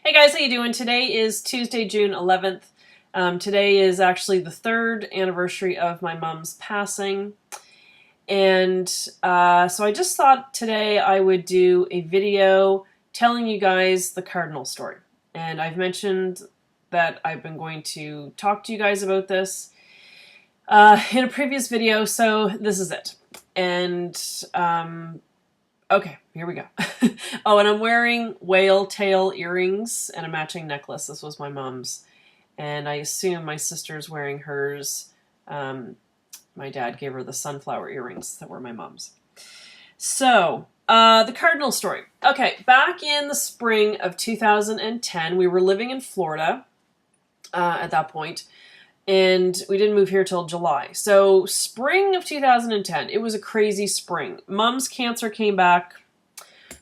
Hey guys, how you doing? Today is Tuesday, June 11th. Today is actually the 3rd anniversary of my mom's passing. And so I just thought today I would do a video telling you guys the Cardinal story. And I've mentioned that I've been going to talk to you guys about this in a previous video, so this is it. And okay, here we go. Oh, and I'm wearing whale tail earrings and a matching necklace. This was my mom's. And I assume my sister's wearing hers. My dad gave her the sunflower earrings that were my mom's. So, the Cardinal story. Okay, back in the spring of 2010, we were living in Florida at that point. And we didn't move here till July. So spring of 2010, it was a crazy spring. Mom's cancer came back.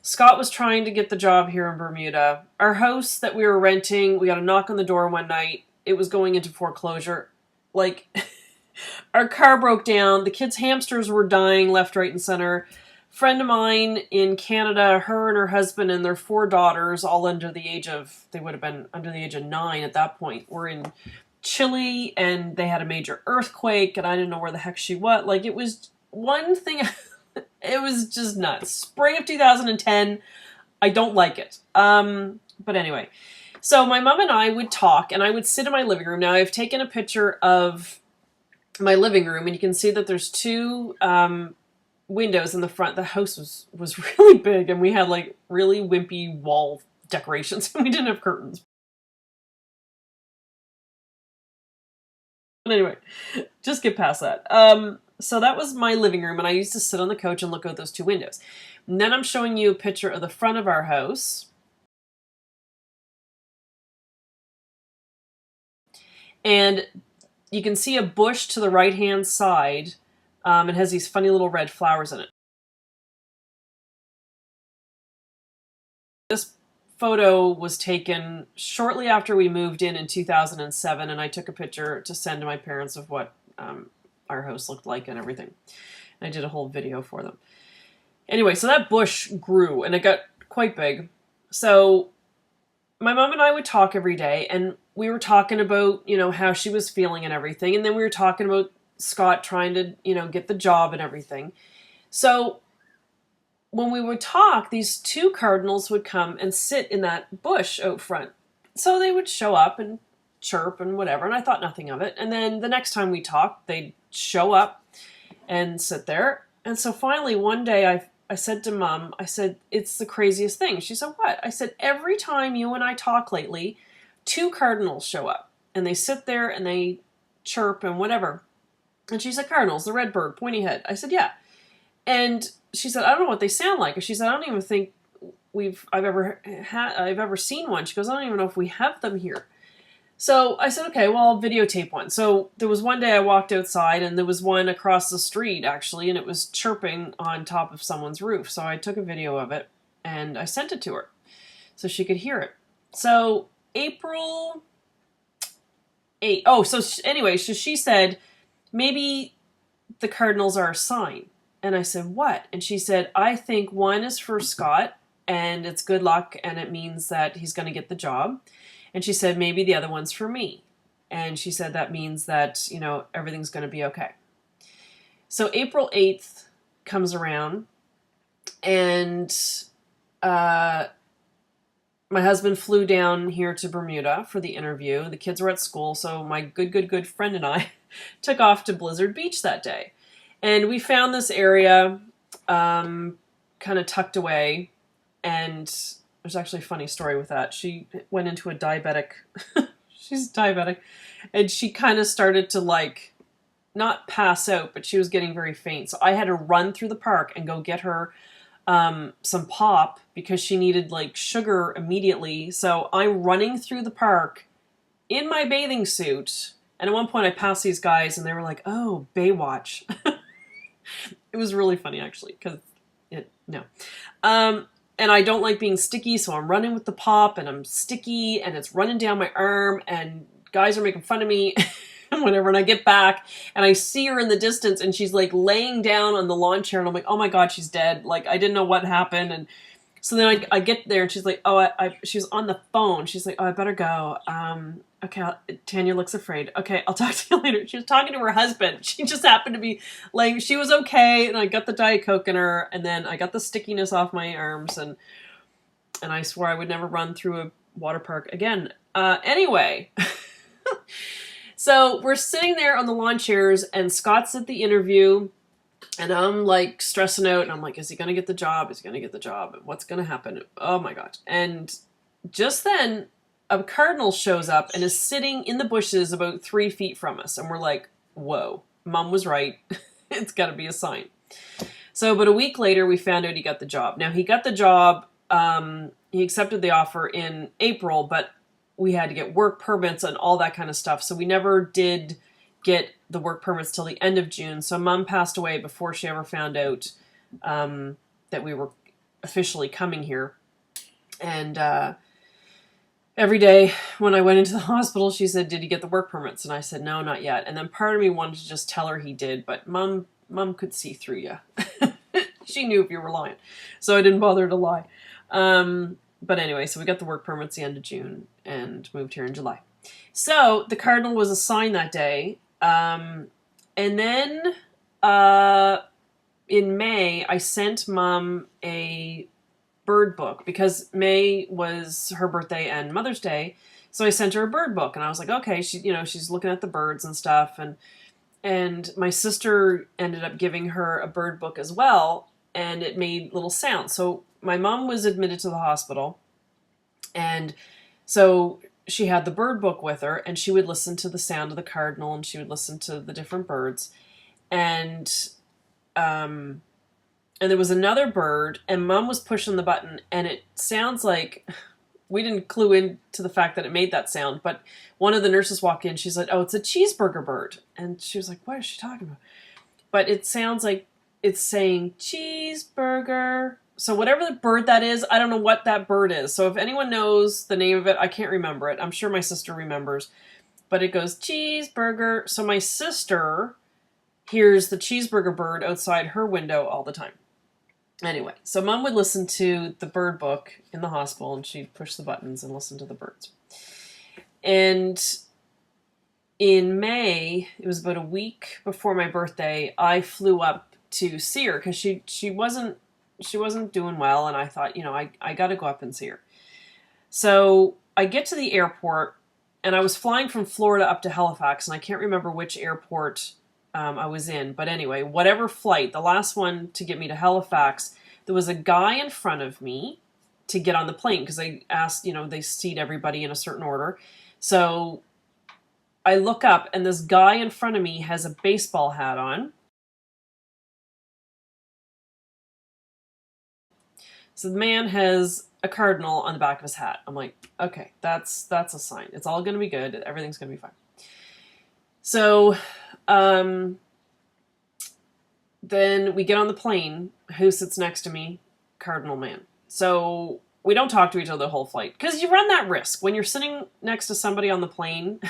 Scott was trying to get the job here in Bermuda. Our house that we were renting, we got a knock on the door one night. It was going into foreclosure. Like, our car broke down. The kids' hamsters were dying left, right, and center. Friend of mine in Canada, her and her husband and their 4 daughters, all under the age of, they would have been under the age of 9 at that point, were in Chile, and they had a major earthquake, and I didn't know where the heck she was. Like, it was one thing. It was just nuts. Spring of 2010. I don't like it. But anyway, so my mom and I would talk, and I would sit in my living room. Now, I've taken a picture of my living room, and you can see that there's 2 windows in the front. The house was really big, and we had like really wimpy wall decorations, and we didn't have curtains. But anyway, just get past that. So that was my living room, and I used to sit on the couch and look out those 2 windows. And then I'm showing you a picture of the front of our house. And you can see a bush to the right-hand side. It has these funny little red flowers in it. This photo was taken shortly after we moved in 2007, and I took a picture to send to my parents of what our house looked like and everything. And I did a whole video for them. Anyway, so that bush grew, and it got quite big. So my mom and I would talk every day, and we were talking about, you know, how she was feeling and everything, and then we were talking about Scott trying to, you know, get the job and everything. So when we would talk, these 2 cardinals would come and sit in that bush out front. So they would show up and chirp and whatever, and I thought nothing of it. And then the next time we talked, they'd show up and sit there. And so finally one day I said to Mom, I said, it's the craziest thing. She said, what? I said, every time you and I talk lately, 2 cardinals show up. And they sit there and they chirp and whatever. And she said, cardinals, the red bird, pointy head. I said, yeah. And she said, I don't know what they sound like. And she said, I don't even think I've ever seen one. She goes, I don't even know if we have them here. So I said, okay, well, I'll videotape one. So there was one day I walked outside, and there was one across the street, actually, and it was chirping on top of someone's roof. So I took a video of it, and I sent it to her so she could hear it. So April 8th. Oh, so anyway, so she said, maybe the cardinals are a sign. And I said, what? And she said, I think one is for Scott, and it's good luck, and it means that he's going to get the job. And she said, maybe the other one's for me. And she said, that means that, you know, everything's going to be okay. So April 8th comes around, and my husband flew down here to Bermuda for the interview. The kids were at school, so my good friend and I took off to Blizzard Beach that day. And we found this area kind of tucked away, and there's actually a funny story with that. She went into a diabetic, she's diabetic, and she kind of started to, like, not pass out, but she was getting very faint. So I had to run through the park and go get her some pop because she needed, like, sugar immediately. So I'm running through the park in my bathing suit, and at one point I passed these guys, and they were like, oh, Baywatch. It was really funny, actually, because and I don't like being sticky, so I'm running with the pop, and I'm sticky, and it's running down my arm, and guys are making fun of me, and whatever, and I get back, and I see her in the distance, and she's, like, laying down on the lawn chair, and I'm like, oh my god, she's dead. Like, I didn't know what happened, and So then I get there and she's like, oh, she was on the phone. She's like, oh, I better go. Okay, Tanya looks afraid. Okay, I'll talk to you later. She was talking to her husband. She just happened to be like, she was okay. And I got the Diet Coke in her, and then I got the stickiness off my arms, and I swore I would never run through a water park again. Anyway, so we're sitting there on the lawn chairs, and Scott's at the interview, and I'm like stressing out, and I'm like, is he going to get the job? Is he going to get the job? What's going to happen? Oh my God. And just then, a cardinal shows up and is sitting in the bushes about 3 feet from us. And we're like, whoa, Mom was right. It's got to be a sign. So about a week later, we found out he got the job. Now, he got the job. He accepted the offer in April, but we had to get work permits and all that kind of stuff. So we never did get the work permits till the end of June. So Mom passed away before she ever found out that we were officially coming here. And every day when I went into the hospital, she said, did he get the work permits? And I said, no, not yet. And then part of me wanted to just tell her he did, but Mom could see through you. She knew if you were lying. So I didn't bother to lie. But anyway, so we got the work permits the end of June and moved here in July. So the cardinal was assigned that day. And then in May, I sent Mom a bird book because May was her birthday and Mother's Day. So I sent her a bird book, and I was like, okay, she's looking at the birds and stuff. And my sister ended up giving her a bird book as well, and it made little sounds. So my mom was admitted to the hospital, and so she had the bird book with her, and she would listen to the sound of the cardinal, and she would listen to the different birds. And there was another bird, and Mom was pushing the button, and it sounds like, we didn't clue into the fact that it made that sound, but one of the nurses walked in, she's like, oh, it's a cheeseburger bird. And she was like, what is she talking about? But it sounds like it's saying cheeseburger. So whatever the bird that is, I don't know what that bird is. So if anyone knows the name of it, I can't remember it. I'm sure my sister remembers. But it goes cheeseburger. So my sister hears the cheeseburger bird outside her window all the time. Anyway, so Mom would listen to the bird book in the hospital, and she'd push the buttons and listen to the birds. And in May, it was about a week before my birthday, I flew up to see her because she wasn't doing well, and I thought, I got to go up and see her. So I get to the airport, and I was flying from Florida up to Halifax, and I can't remember which airport I was in. But anyway, whatever flight, the last one to get me to Halifax, there was a guy in front of me to get on the plane because they asked, they seat everybody in a certain order. So I look up, and this guy in front of me has a baseball hat on. So the man has a cardinal on the back of his hat. I'm like, okay, that's a sign. It's all going to be good. Everything's going to be fine. So then we get on the plane. Who sits next to me? Cardinal man. So we don't talk to each other the whole flight because you run that risk when you're sitting next to somebody on the plane.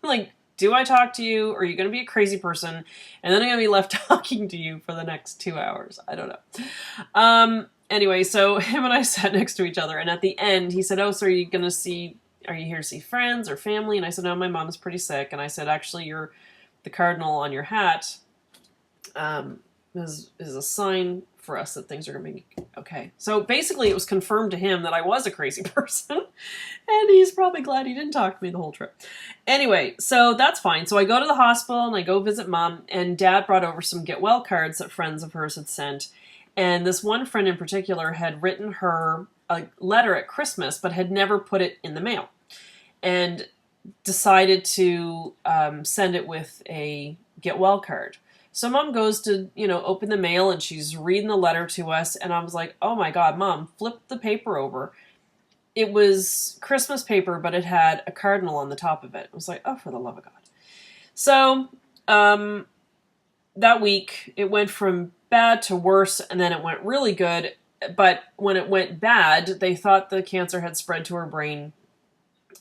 Like, do I talk to you? Or are you going to be a crazy person? And then I'm going to be left talking to you for the next 2 hours. I don't know. Anyway, so him and I sat next to each other. And at the end, he said, oh, so are you here to see friends or family? And I said, no, my mom's pretty sick. And I said, actually, you're the cardinal on your hat is a sign for us that things are going to be okay. So basically, it was confirmed to him that I was a crazy person, and he's probably glad he didn't talk to me the whole trip. Anyway, so that's fine. So I go to the hospital, and I go visit Mom, and Dad brought over some get well cards that friends of hers had sent, and this one friend in particular had written her a letter at Christmas, but had never put it in the mail, and decided to send it with a get well card. So Mom goes to, open the mail, and she's reading the letter to us. And I was like, oh my God, Mom, flip the paper over. It was Christmas paper, but it had a cardinal on the top of it. I was like, oh, for the love of God. So that week, it went from bad to worse, and then it went really good. But when it went bad, they thought the cancer had spread to her brain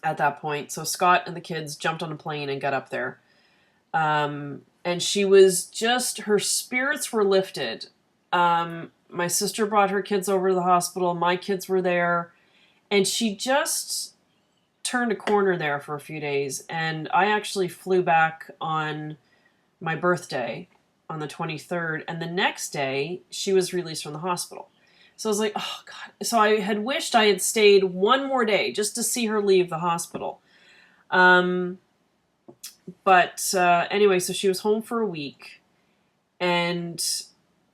at that point. So Scott and the kids jumped on a plane and got up there. And she was her spirits were lifted. My sister brought her kids over to the hospital. My kids were there. And she just turned a corner there for a few days. And I actually flew back on my birthday on the 23rd. And the next day, she was released from the hospital. So I was like, oh, God. So I had wished I had stayed one more day just to see her leave the hospital. But anyway, so she was home for a week. And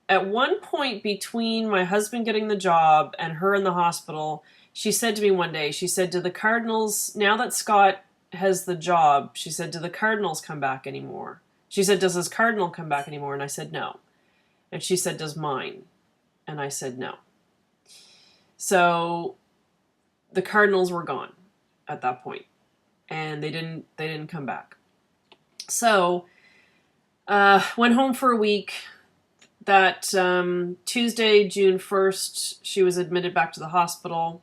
at one point between my husband getting the job and her in the hospital, she said to me one day, she said, do the Cardinals, now that Scott has the job, she said, do the Cardinals come back anymore? She said, does his Cardinal come back anymore? And I said, no. And she said, does mine? And I said, no. So the Cardinals were gone at that point, and they didn't come back. So went home for a week. That Tuesday, June 1st, she was admitted back to the hospital.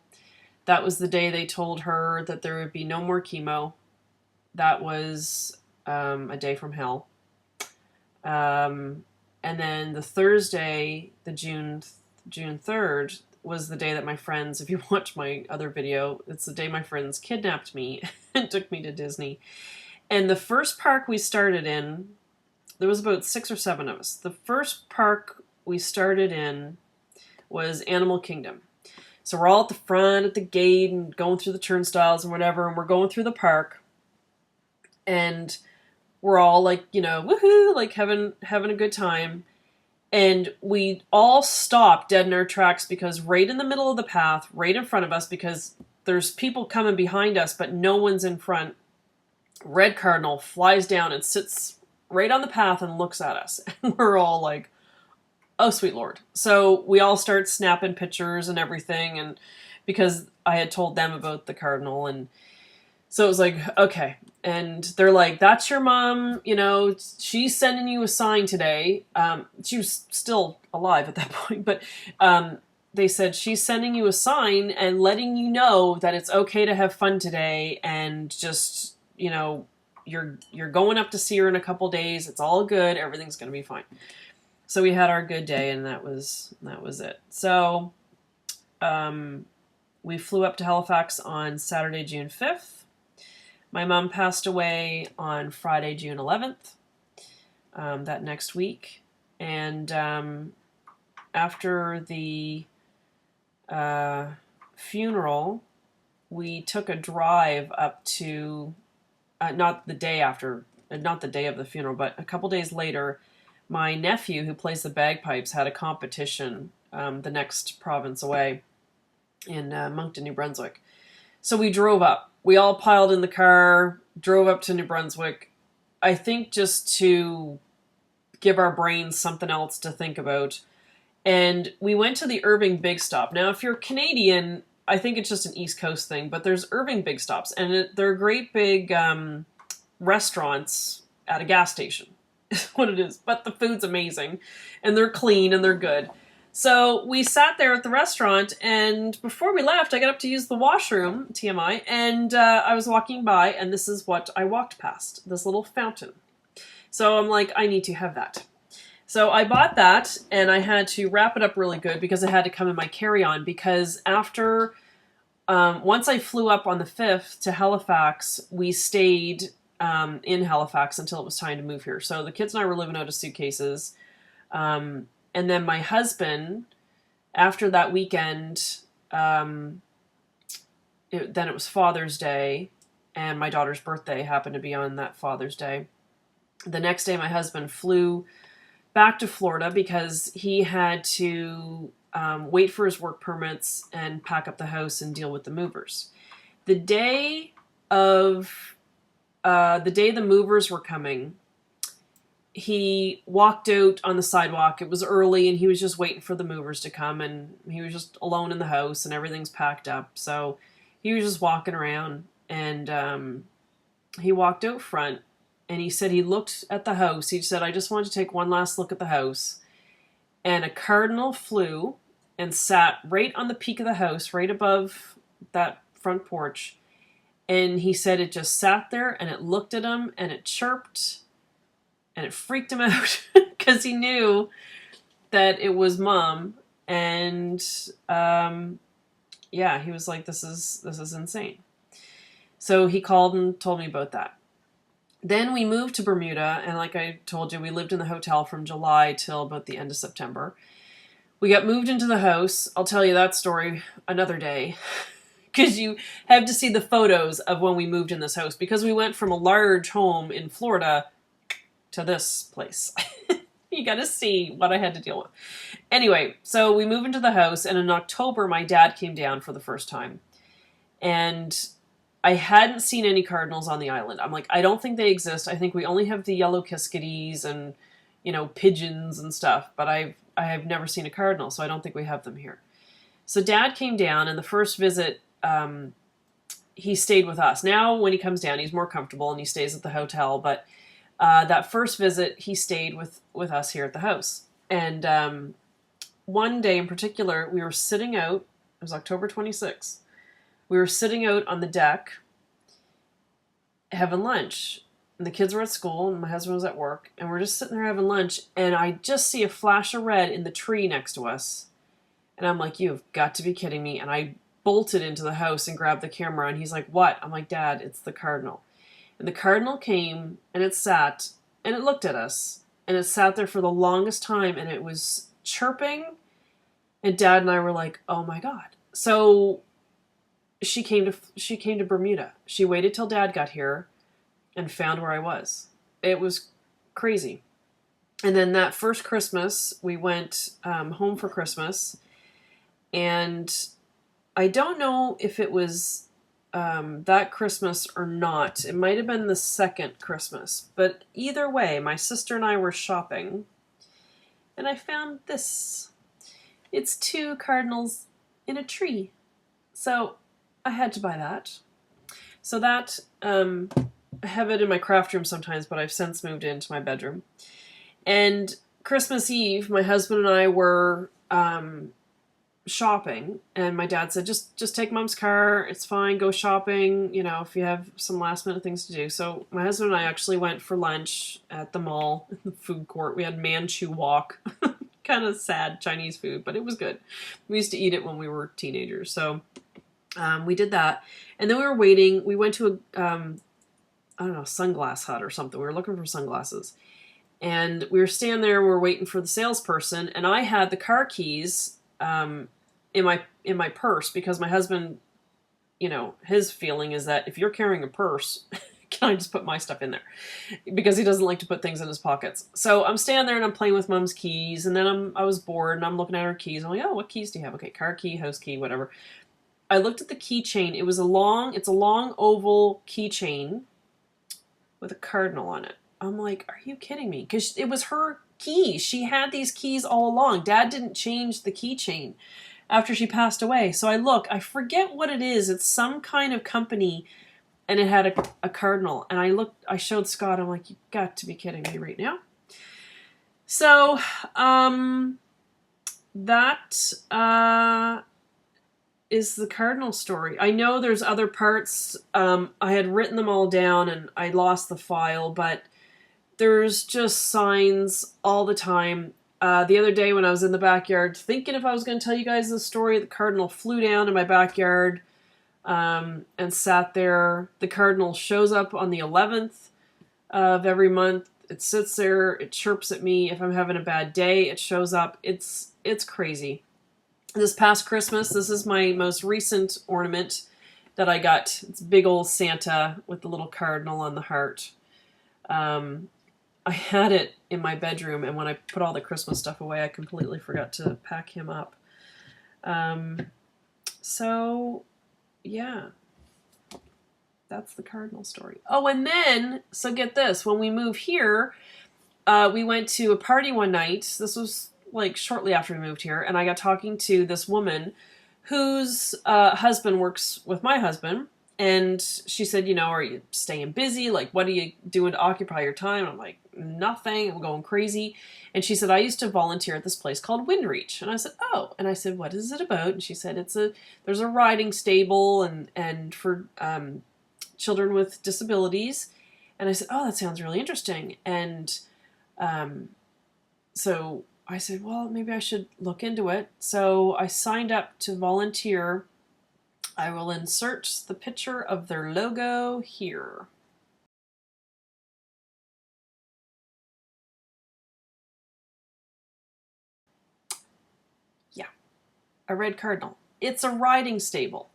That was the day they told her that there would be no more chemo. That was a day from hell. And then the Thursday, the June 3rd, was the day that my friends, if you watch my other video, it's the day my friends kidnapped me and took me to Disney. And the first park we started in, there was about 6 or 7 of us. The first park we started in was Animal Kingdom. So we're all at the front at the gate and going through the turnstiles and whatever, and we're going through the park. And we're all like, you know, woohoo, like having a good time. And we all stopped dead in our tracks because right in the middle of the path, right in front of us, because there's people coming behind us, but no one's in front, Red Cardinal flies down and sits right on the path and looks at us. And we're all like, oh, sweet Lord. So we all start snapping pictures and everything. And because I had told them about the Cardinal. And so it was like, okay. And they're like, that's your mom. You know, she's sending you a sign today. She was still alive at that point. But they said, she's sending you a sign and letting you know that it's okay to have fun today. And just, you know, you're going up to see her in a couple days. It's all good. Everything's going to be fine. So we had our good day, and that was it. So we flew up to Halifax on Saturday, June 5th. My mom passed away on Friday, June 11th, that next week. And after the funeral, we took a drive up to, not the day of the funeral, but a couple days later, my nephew, who plays the bagpipes, had a competition the next province away in Moncton, New Brunswick. So we drove up. We all piled in the car, drove up to New Brunswick, I think just to give our brains something else to think about. And we went to the Irving Big Stop. Now, if you're Canadian, I think it's just an East Coast thing, but there's Irving Big Stops, and they're great big restaurants at a gas station. Is what it is. But the food's amazing, and they're clean, and they're good. So we sat there at the restaurant, and before we left, I got up to use the washroom, TMI, and I was walking by, and this is what I walked past, this little fountain. So I'm like, I need to have that. So I bought that, and I had to wrap it up really good because it had to come in my carry-on, because after, once I flew up on the 5th to Halifax, we stayed in Halifax until it was time to move here. So the kids and I were living out of suitcases. And then my husband, after that weekend, then it was Father's Day, and my daughter's birthday happened to be on that Father's Day. The next day, my husband flew back to Florida because he had to wait for his work permits and pack up the house and deal with the movers. The day the movers were coming, he walked out on the sidewalk. It was early, and he was just waiting for the movers to come, and he was just alone in the house, and everything's packed up. So he was just walking around, and he walked out front, and he said he looked at the house. He said, I just wanted to take one last look at the house. And a cardinal flew and sat right on the peak of the house, right above that front porch. And he said it just sat there, and it looked at him, and it chirped, and it freaked him out because he knew that it was Mom And yeah, he was like, this is insane. So he called and told me about that. Then we moved to Bermuda, and like I told you, we lived in the hotel from July till about the end of September. We got moved into the house. I'll tell you that story another day, because you have to see the photos of when we moved in this house, because we went from a large home in Florida to this place. You got to see what I had to deal with. Anyway, so we moved into the house, and in October, my dad came down for the first time. And I hadn't seen any cardinals on the island. I'm like, I don't think they exist. I think we only have the yellow kiskadees and, pigeons and stuff. But I have never seen a cardinal, so I don't think we have them here. So Dad came down, and the first visit, he stayed with us. Now, when he comes down, he's more comfortable, and he stays at the hotel. But that first visit, he stayed with us here at the house. And one day in particular, we were sitting out. It was October 26th. We were sitting out on the deck having lunch. And the kids were at school and my husband was at work. And we're just sitting there having lunch. And I just see a flash of red in the tree next to us. And I'm like, you've got to be kidding me. And I bolted into the house and grabbed the camera. And he's like, what? I'm like, Dad, it's the cardinal. And the cardinal came and it sat and it looked at us. And it sat there for the longest time. And it was chirping. And Dad and I were like, oh my God. So she came to Bermuda. She waited till Dad got here and found where I was. It was crazy. And then that first Christmas, we went home for Christmas. And I don't know if it was that Christmas or not. It might have been the second Christmas. But either way, my sister and I were shopping. And I found this. It's 2 cardinals in a tree. So I had to buy that. So that, I have it in my craft room sometimes, but I've since moved into my bedroom. And Christmas Eve, my husband and I were shopping, and my dad said, just take Mom's car, it's fine, go shopping, if you have some last minute things to do. So my husband and I actually went for lunch at the mall, in the food court. We had Manchu Wok, kind of sad Chinese food, but it was good. We used to eat it when we were teenagers, so we did that. And then we were waiting. We went to a, I don't know, sunglass hut or something. We were looking for sunglasses. And we were standing there, we were waiting for the salesperson, and I had the car keys in my purse, because my husband, his feeling is that if you're carrying a purse, can I just put my stuff in there? Because he doesn't like to put things in his pockets. So I'm standing there and I'm playing with Mom's keys, and then I was bored and I'm looking at her keys. I'm like, oh, what keys do you have? Okay, car key, house key, whatever. I looked at the keychain. It's a long oval keychain with a cardinal on it. I'm like, are you kidding me? Because it was her keys. She had these keys all along. Dad didn't change the keychain after she passed away. So I forget what it is. It's some kind of company, and it had a cardinal. And I showed Scott, I'm like, you got to be kidding me right now. So, that, is the cardinal story. I know there's other parts. I had written them all down and I lost the file, but there's just signs all the time. The other day when I was in the backyard thinking if I was going to tell you guys this story, the cardinal flew down in my backyard and sat there. The cardinal shows up on the 11th of every month. It sits there. It chirps at me. If I'm having a bad day, it shows up. It's crazy. This past Christmas, this is my most recent ornament that I got. It's big old Santa with the little cardinal on the heart. I had it in my bedroom, and when I put all the Christmas stuff away, I completely forgot to pack him up. So, yeah. That's the cardinal story. Oh, and then, so get this. When we moved here, we went to a party one night. This was like shortly after we moved here, and I got talking to this woman whose husband works with my husband, and she said, are you staying busy? Like, what are you doing to occupy your time? I'm like, nothing. I'm going crazy. And she said, I used to volunteer at this place called Windreach. And I said, oh. And I said, what is it about? And she said, there's a riding stable and for children with disabilities. And I said, oh, that sounds really interesting. And so I said, well, maybe I should look into it. So I signed up to volunteer. I will insert the picture of their logo here. Yeah, a Red Cardinal. It's a riding stable.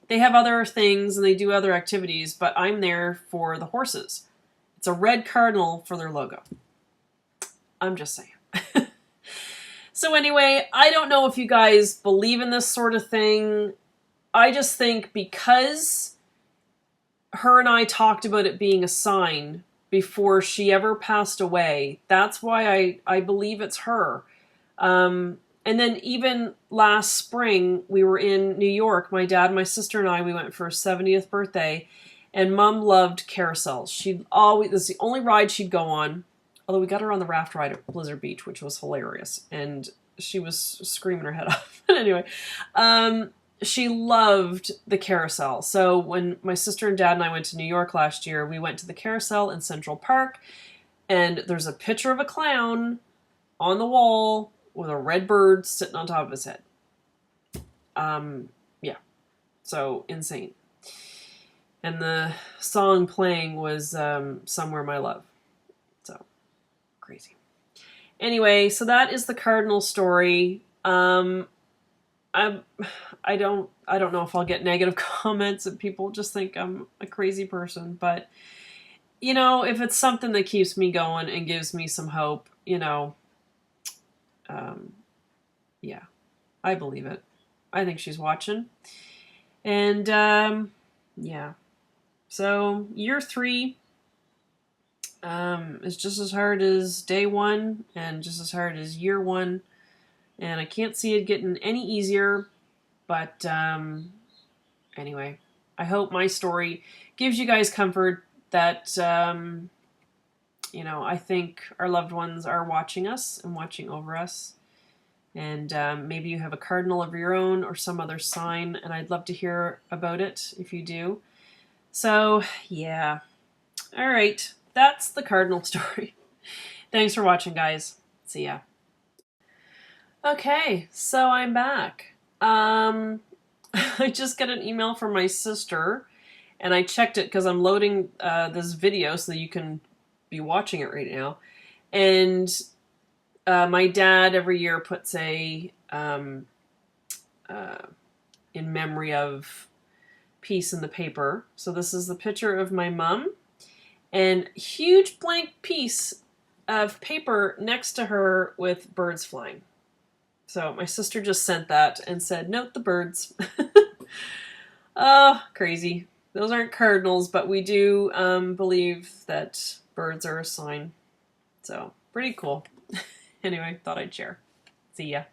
They have other things and they do other activities, but I'm there for the horses. It's a Red Cardinal for their logo. I'm just saying. So anyway, I don't know if you guys believe in this sort of thing. I just think because her and I talked about it being a sign before she ever passed away, that's why I believe it's her. And then even last spring, we were in New York. My dad, my sister, and I, we went for her 70th birthday. And Mom loved carousels. She'd always, this is the only ride she'd go on. Although we got her on the raft ride at Blizzard Beach, which was hilarious. And she was screaming her head off. But anyway, she loved the carousel. So when my sister and dad and I went to New York last year, we went to the carousel in Central Park. And there's a picture of a clown on the wall with a red bird sitting on top of his head. Yeah. So insane. And the song playing was Somewhere My Love. So crazy. Anyway, so that is the Cardinal story. I don't know if I'll get negative comments and people just think I'm a crazy person, but you know, if it's something that keeps me going and gives me some hope, you know, yeah, I believe it. I think she's watching. And yeah. So year 3 is just as hard as day 1 and just as hard as year 1. And I can't see it getting any easier. But anyway, I hope my story gives you guys comfort that, you know, I think our loved ones are watching us and watching over us. And maybe you have a cardinal of your own or some other sign, and I'd love to hear about it if you do. So, yeah. All right. That's the Cardinal story. Thanks for watching, guys. See ya. Okay, so I'm back. I just got an email from my sister, and I checked it because I'm loading this video so that you can be watching it right now. And my dad every year puts a in memory of piece in the paper. So this is the picture of my mom and huge blank piece of paper next to her with birds flying. So my sister just sent that and said, note the birds. Oh, crazy. Those aren't cardinals, but we do believe that birds are a sign. So pretty cool. Anyway, thought I'd share. See ya.